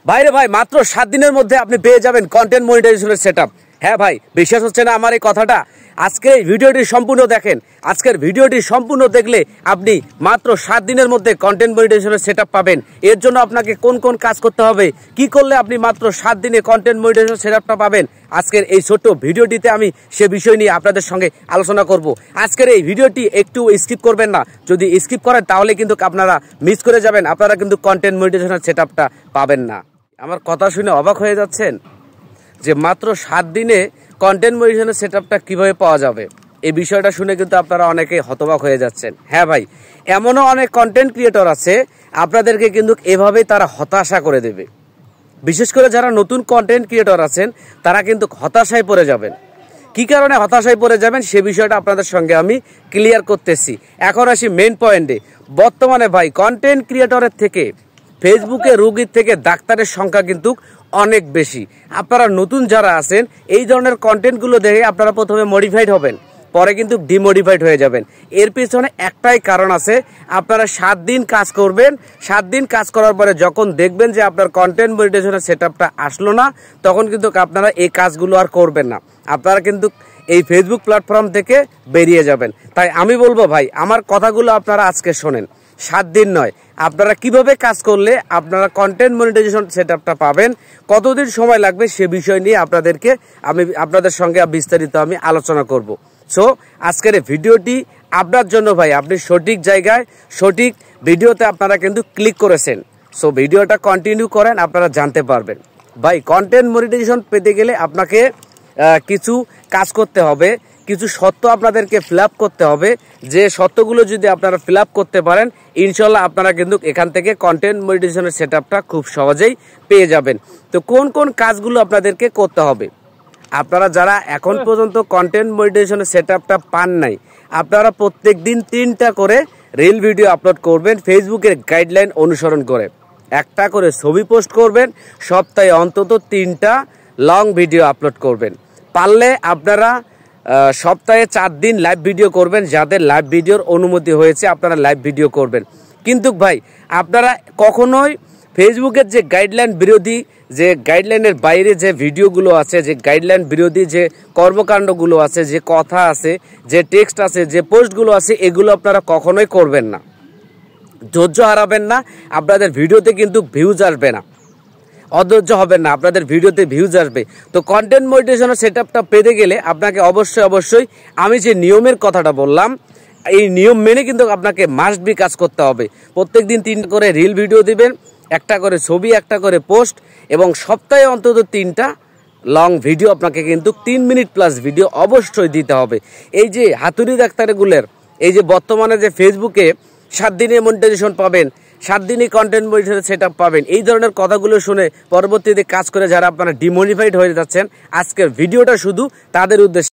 ভাইরে ভাই, মাত্র 7 দিনের মধ্যে আপনি পেয়ে যাবেন কন্টেন্ট মনিটাইজেশনের সেটআপ। হ্যাঁ ভাই, বিশ্বাস হচ্ছে না আমার এই কথাটা? আজকে এই ভিডিওটি সম্পূর্ণ দেখেন। আজকের ভিডিওটি সম্পূর্ণ দেখলে আপনি মাত্র 7 দিনের মধ্যে কন্টেন্ট মনিটাইজেশনের সেটআপ পাবেন। এর জন্য আপনাকে কোন কোন কাজ করতে হবে, কি করলে আপনি মাত্র 7 দিনে কন্টেন্ট মনিটাইজেশন সেটআপটা পাবেন, আজকের এই ছোট্ট ভিডিওটিতে আমি সে বিষয় নিয়ে আপনাদের সঙ্গে আলোচনা করব। আজকের এই ভিডিওটি একটু স্কিপ করবেন না। যদি স্কিপ করেন তাহলে কিন্তু আপনারা মিস করে যাবেন, আপনারা কিন্তু কন্টেন্ট মনিটাইজেশনের সেটআপটা পাবেন না। আমার কথা শুনে অবাক হয়ে যাচ্ছেন যে মাত্র 7 দিনে কন্টেন্ট মনিটাইজেশনের সেটআপটা কিভাবে পাওয়া যাবে। এই বিষয়টা শুনে কিন্তু আপনারা অনেকে হতবাক হয়ে যাচ্ছেন। হ্যাঁ ভাই, এমনও অনেক কন্টেন্ট ক্রিয়েটর আছে আপনাদেরকে কিন্তু এভাবেই তারা হতাশা করে দেবে। বিশেষ করে যারা নতুন কন্টেন্ট ক্রিয়েটর আছেন তারা কিন্তু হতাশায় পড়ে যাবেন। কি কারণে হতাশায় পড়ে যাবেন সে বিষয়টা আপনাদের সঙ্গে আমি ক্লিয়ার করতেছি। এখন আসি মেইন পয়েন্টে। বর্তমানে ভাই কন্টেন্ট ক্রিয়েটরের থেকে ফেসবুকে রোগীর থেকে ডাক্তারের সংখ্যা কিন্তু অনেক বেশি। আপনারা নতুন যারা আছেন এই ধরনের কন্টেন্টগুলো দেখে আপনারা প্রথমে মডিফাইড হবেন, পরে কিন্তু ডিমোডিফাইড হয়ে যাবেন। এর পিছনে একটাই কারণ আছে, আপনারা 7 দিন কাজ করবেন। 7 দিন কাজ করার পরে যখন দেখবেন যে আপনার কন্টেন্ট মনিটাইজেশনের সেটআপটা আসলো না, তখন কিন্তু আপনারা এই কাজগুলো আর করবেন না। আপনারা কিন্তু এই ফেসবুক প্ল্যাটফর্ম থেকে বেরিয়ে যাবেন। তাই আমি বলবো ভাই, আমার কথাগুলো আপনারা আজকে শোনেন। 7 দিন নয়, আপনারা কিভাবে কাজ করলে আপনারা কন্টেন্ট মনিটাইজেশন সেটআপটা পাবেন, কতদিন সময় লাগবে সে বিষয় নিয়ে আপনাদের সঙ্গে বিস্তারিত আমি আলোচনা করব। সো আজকের এই ভিডিওটি আপনার জন্য ভাই, আপনি সঠিক জায়গায় সঠিক ভিডিওতে আপনারা কিন্তু ক্লিক করেছেন। সো ভিডিওটা কন্টিনিউ করেন, আপনারা জানতে পারবেন। ভাই কন্টেন্ট মনিটাইজেশন পেতে গেলে আপনাকে কিছু কাজ করতে হবে, কিছু শর্ত আপনাদেরকে ফিল আপ করতে হবে। যে শর্তগুলো যদি আপনারা ফিল আপ করতে পারেন, ইনশাল্লাহ আপনারা কিন্তু এখান থেকে কন্টেন্ট মনিটাইজেশনের সেটআপটা খুব সহজেই পেয়ে যাবেন। তো কোন কোন কাজগুলো আপনাদেরকে করতে হবে? আপনারা যারা এখন পর্যন্ত কন্টেন্ট মনিটাইজেশনের সেটআপটা পান নাই, আপনারা প্রত্যেক দিন 3টা করে রিল ভিডিও আপলোড করবেন ফেসবুকের গাইডলাইন অনুসরণ করে। একটা করে ছবি পোস্ট করবেন, সপ্তাহে অন্তত 3টা লং ভিডিও আপলোড করবেন। পারলে আপনারা সপ্তাহে 4 দিন লাইভ ভিডিও করবেন। যাদের লাইভ ভিডিওর অনুমতি হয়েছে আপনারা লাইভ ভিডিও করবেন। কিন্তু ভাই আপনারা কখনোই ফেসবুকের যে গাইডলাইন বিরোধী, যে গাইডলাইনের বাইরে যে ভিডিওগুলো আছে, যে গাইডলাইন বিরোধী যে কর্মকাণ্ডগুলো আছে, যে কথা আছে, যে টেক্সট আছে, যে পোস্টগুলো আছে, এগুলো আপনারা কখনোই করবেন না। ধৈর্য হারাবেন না, আপনাদের ভিডিওতে কিন্তু ভিউজ আসবে না। অধৈর্য হবেন না, আপনাদের ভিডিওতে ভিউজ আসবে। তো কন্টেন্ট মনিটাইজেশনের সেটআপটা পেতে গেলে আপনাকে অবশ্যই আমি যে নিয়মের কথাটা বললাম, এই নিয়ম মেনে কিন্তু আপনাকে মাস্ট বি কাজ করতে হবে। প্রত্যেক দিন 3 করে রিল ভিডিও দিবেন, একটা করে ছবি, একটা করে পোস্ট, এবং সপ্তাহে অন্তত 3টা লং ভিডিও আপনাকে কিন্তু 3 মিনিট প্লাস ভিডিও অবশ্যই দিতে হবে। এই যে হাতুড়ি ডাক্তারগুলোর এই যে বর্তমানে যে ফেসবুকে 7 দিনে মনিটাইজেশন পাবেন, 7 দিনই কন্টেন্ট মনিটাইজেশন সেটআপ পাবেন, এই ধরনের কথাগুলো শুনে পরবর্তীতে কাজ করে যারা আপনারা ডিমোনিফাইড হয়ে যাচ্ছেন, আজকের ভিডিওটা শুধু তাদের উদ্দেশ্যে।